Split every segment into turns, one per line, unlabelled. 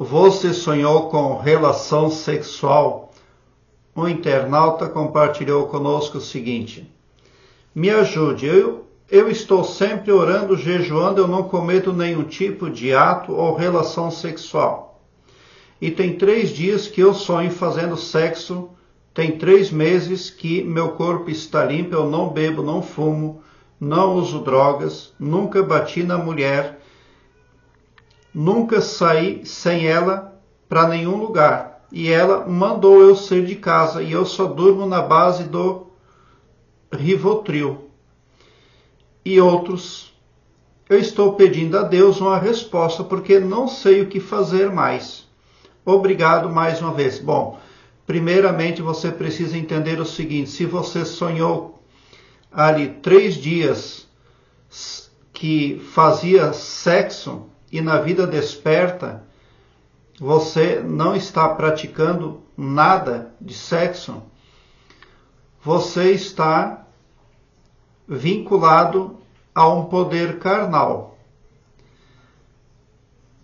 Você sonhou com relação sexual? Um internauta compartilhou conosco o seguinte: me ajude, eu estou sempre orando, jejuando, eu não cometo nenhum tipo de ato ou relação sexual. E tem 3 dias que eu sonho fazendo sexo, tem 3 meses que meu corpo está limpo, eu não bebo, não fumo, não uso drogas, nunca bati na mulher, nunca saí sem ela para nenhum lugar. E ela mandou eu sair de casa e eu só durmo na base do Rivotril. E outros, eu estou pedindo a Deus uma resposta porque não sei o que fazer mais. Obrigado mais uma vez. Bom, primeiramente você precisa entender o seguinte: se você sonhou ali 3 dias que fazia sexo e na vida desperta você não está praticando nada de sexo, você está vinculado a um poder carnal.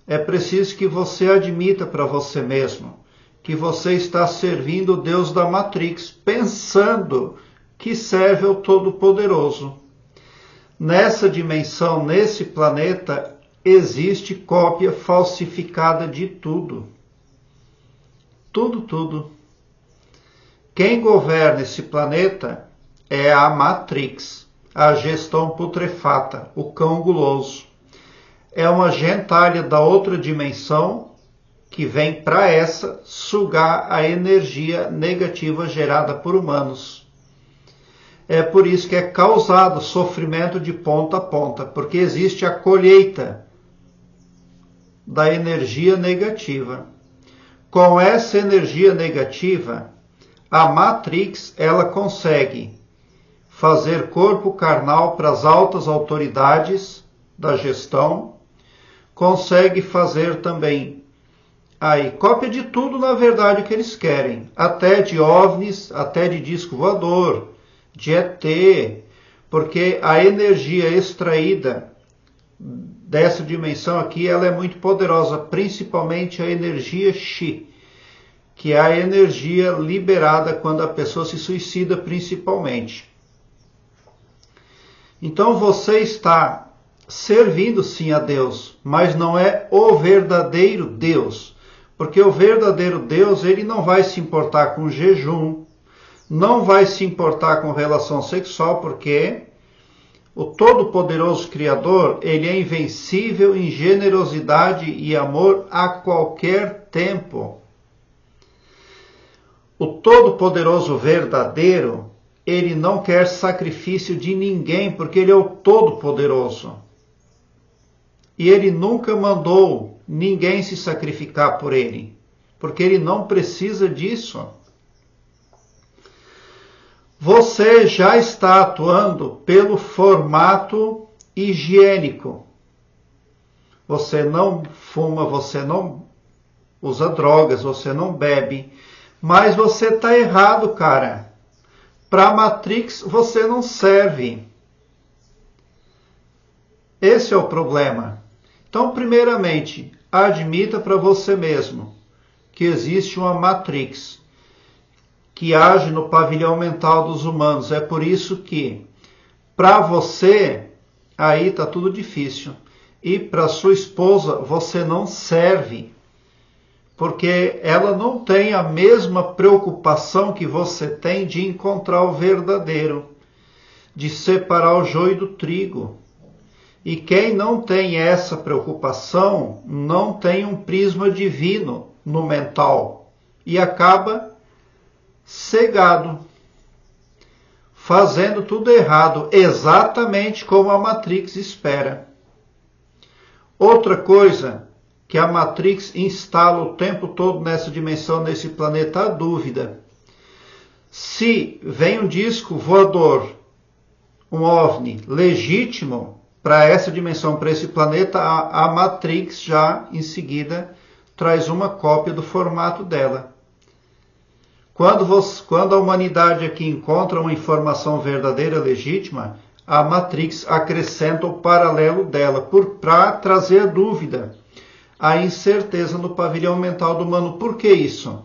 É preciso que você admita para você mesmo que você está servindo o Deus da Matrix, pensando que serve ao Todo-Poderoso. Nessa dimensão, nesse planeta, existe cópia falsificada de tudo. Tudo. Quem governa esse planeta é a Matrix, a gestão putrefata, o cão guloso. É uma gentalha da outra dimensão que vem para essa sugar a energia negativa gerada por humanos. É por isso que é causado sofrimento de ponta a ponta, porque existe a colheita da energia negativa. Com essa energia negativa, a Matrix ela consegue fazer corpo carnal para as altas autoridades da gestão, consegue fazer também aí cópia de tudo, na verdade, que eles querem, até de OVNIs, até de disco voador, de ET, porque a energia extraída dessa dimensão aqui, ela é muito poderosa, principalmente a energia Chi, que é a energia liberada quando a pessoa se suicida, principalmente. Então você está servindo sim a Deus, mas não é o verdadeiro Deus, porque o verdadeiro Deus, ele não vai se importar com jejum, não vai se importar com relação sexual, porque o Todo-Poderoso Criador, ele é invencível em generosidade e amor a qualquer tempo. O Todo-Poderoso verdadeiro, ele não quer sacrifício de ninguém, porque ele é o Todo-Poderoso. E ele nunca mandou ninguém se sacrificar por ele, porque ele não precisa disso. Você já está atuando pelo formato higiênico. Você não fuma, você não usa drogas, você não bebe, mas você está errado, cara. Para a Matrix você não serve. Esse é o problema. Então, primeiramente, admita para você mesmo que existe uma Matrix que age no pavilhão mental dos humanos. É por isso que, para você, aí está tudo difícil. E para sua esposa, você não serve. Porque ela não tem a mesma preocupação que você tem de encontrar o verdadeiro, de separar o joio do trigo. E quem não tem essa preocupação, não tem um prisma divino no mental. E acaba cegado, fazendo tudo errado, exatamente como a Matrix espera. Outra coisa que a Matrix instala o tempo todo nessa dimensão, nesse planeta, a dúvida. Se vem um disco voador, um OVNI legítimo para essa dimensão, para esse planeta, a Matrix já em traz uma cópia do formato dela. Quando a humanidade aqui encontra uma informação verdadeira, legítima, a Matrix acrescenta o paralelo dela para trazer dúvida. a incerteza no pavilhão mental do humano. Por que isso?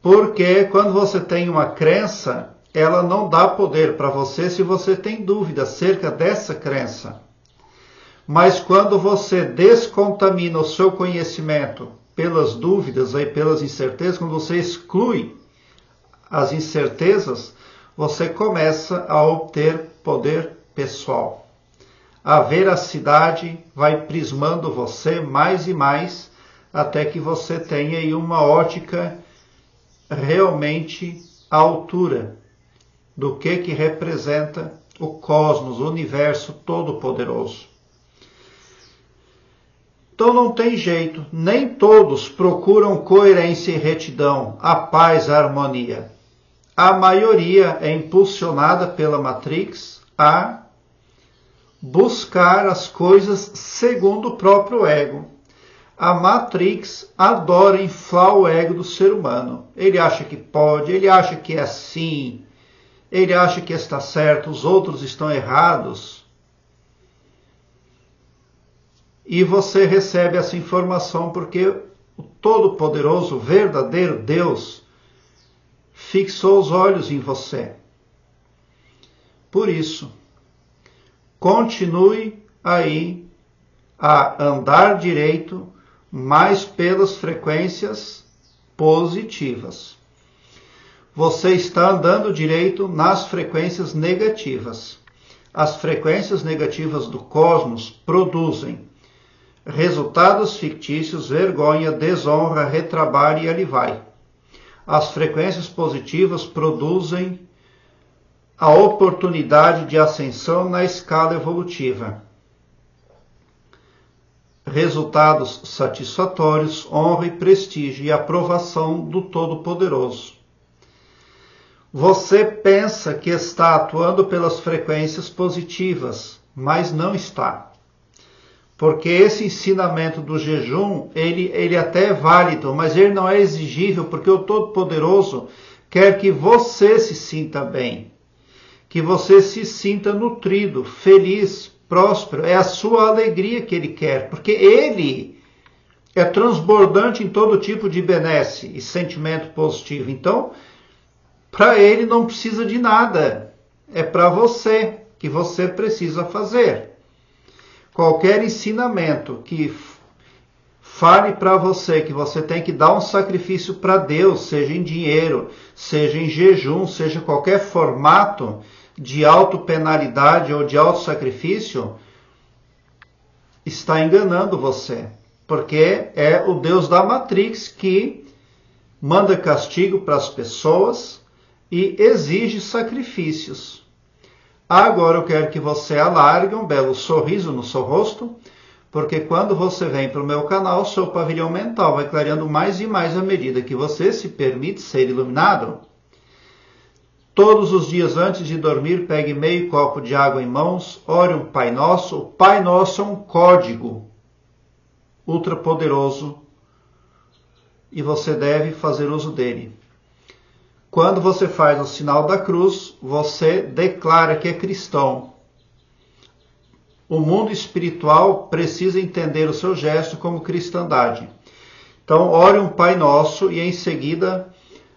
Porque quando você tem uma crença, ela não dá poder para você se você tem dúvida acerca dessa crença. Mas quando você descontamina o seu conhecimento pelas dúvidas e pelas incertezas, quando você exclui as incertezas, você começa a obter poder pessoal. A veracidade vai prismando você mais e mais, até que você tenha aí uma ótica realmente à altura do que representa o cosmos, o universo todo-poderoso. Então não tem jeito, nem todos procuram coerência e retidão, a paz, a harmonia. A maioria é impulsionada pela Matrix a buscar as coisas segundo o próprio ego. A Matrix adora inflar o ego do ser humano. Ele acha que pode, ele acha que é assim, ele acha que está certo, os outros estão errados. E você recebe essa informação porque o Todo-Poderoso, o verdadeiro Deus, fixou os olhos em você. Por isso, continue aí a andar direito, mas pelas frequências positivas. Você está andando direito nas frequências negativas. As frequências negativas do cosmos produzem resultados fictícios, vergonha, desonra, retrabalho e ali vai. As frequências positivas produzem a oportunidade de ascensão na escala evolutiva. Resultados satisfatórios, honra e prestígio e aprovação do Todo-Poderoso. Você pensa que está atuando pelas frequências positivas, mas não está. Porque esse ensinamento do jejum, ele até é válido, mas ele não é exigível, porque o Todo-Poderoso quer que você se sinta bem, que você se sinta nutrido, feliz, próspero. É a sua alegria que ele quer, porque ele é transbordante em todo tipo de benesse e sentimento positivo. Então, para ele não precisa de nada, é para você que você precisa fazer. Qualquer ensinamento que fale para você que você tem que dar um sacrifício para Deus, seja em dinheiro, seja em jejum, seja qualquer formato de autopenalidade ou de autossacrifício, está enganando você. Porque é o Deus da Matrix que manda castigo para as pessoas e exige sacrifícios. Agora eu quero que você alargue um belo sorriso no seu rosto, porque quando você vem para o meu canal, o seu pavilhão mental vai clareando mais e mais à medida que você se permite ser iluminado. Todos os dias antes de dormir, pegue meio copo de água em mãos, ore um Pai Nosso. O Pai Nosso é um código ultrapoderoso e você deve fazer uso dele. Quando você faz o sinal da cruz, você declara que é cristão. O mundo espiritual precisa entender o seu gesto como cristandade. Então, ore um Pai Nosso e em seguida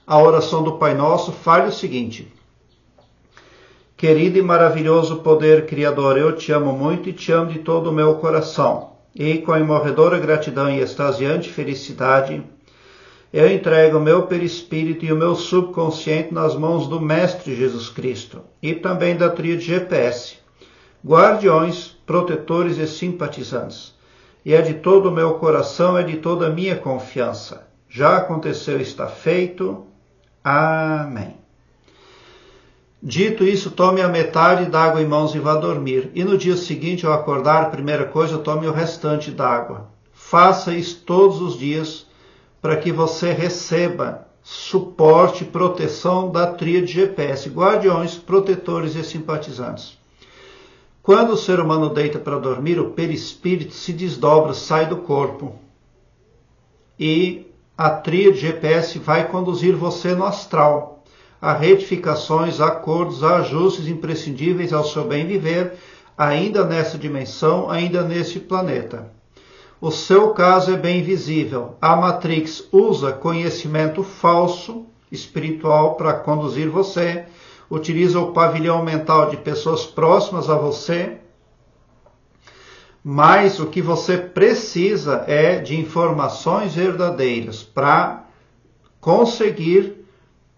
a oração do Pai Nosso fale o seguinte: querido e maravilhoso poder criador, eu te amo muito e te amo de todo o meu coração. E com a imorredora gratidão e extasiante felicidade, eu entrego o meu perispírito e o meu subconsciente nas mãos do Mestre Jesus Cristo e também da tríade GPS, guardiões, protetores e simpatizantes. E é de todo o meu coração, é de toda a minha confiança. Já aconteceu, está feito. Amém. Dito isso, tome a metade d'água em mãos e vá dormir. E no dia seguinte, ao acordar, primeira coisa, tome o restante d'água. Faça isso todos os dias, para que você receba suporte e proteção da tríade GPS, guardiões, protetores e simpatizantes. Quando o ser humano deita para dormir, o perispírito se desdobra, sai do corpo. E a tríade GPS vai conduzir você no astral, a retificações, acordos, a ajustes imprescindíveis ao seu bem viver, ainda nessa dimensão, ainda nesse planeta. O seu caso é bem visível. A Matrix usa conhecimento falso, espiritual, para conduzir você, utiliza o pavilhão mental de pessoas próximas a você, mas o que você precisa é de informações verdadeiras para conseguir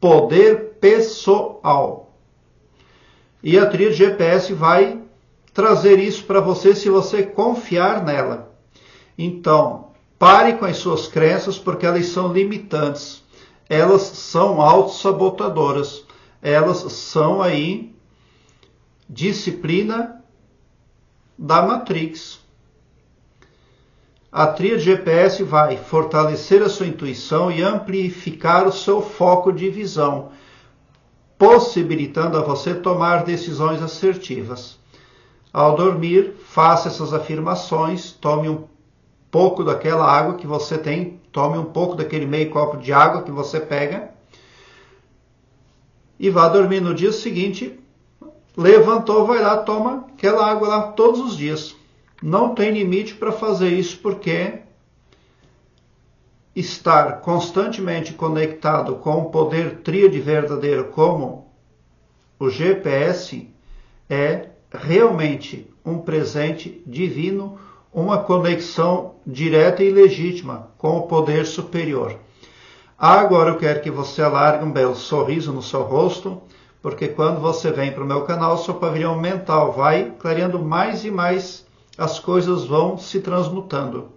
poder pessoal. E a tríade GPS vai trazer isso para você se você confiar nela. Então, pare com as suas crenças porque elas são limitantes. Elas são autossabotadoras. Elas são aí disciplina da Matrix. A tríade GPS vai fortalecer a sua intuição e amplificar o seu foco de visão, possibilitando a você tomar decisões assertivas. Ao dormir, faça essas afirmações, tome um pouco daquela água que você tem, tome um pouco daquele meio copo de água que você pega e vá dormir no dia seguinte. Levantou, vai lá, toma aquela água lá todos os dias. Não tem limite para fazer isso, porque estar constantemente conectado com o poder tríade verdadeiro como o GPS é realmente um presente divino, uma conexão direta e legítima com o poder superior. Agora eu quero que você alargue um belo sorriso no seu rosto, porque quando você vem para o meu canal, seu pavilhão mental vai clareando mais e mais, as coisas vão se transmutando.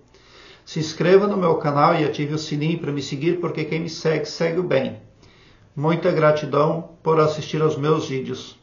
Se inscreva no meu canal e ative o sininho para me seguir, porque quem me segue, segue o bem. Muita gratidão por assistir aos meus vídeos.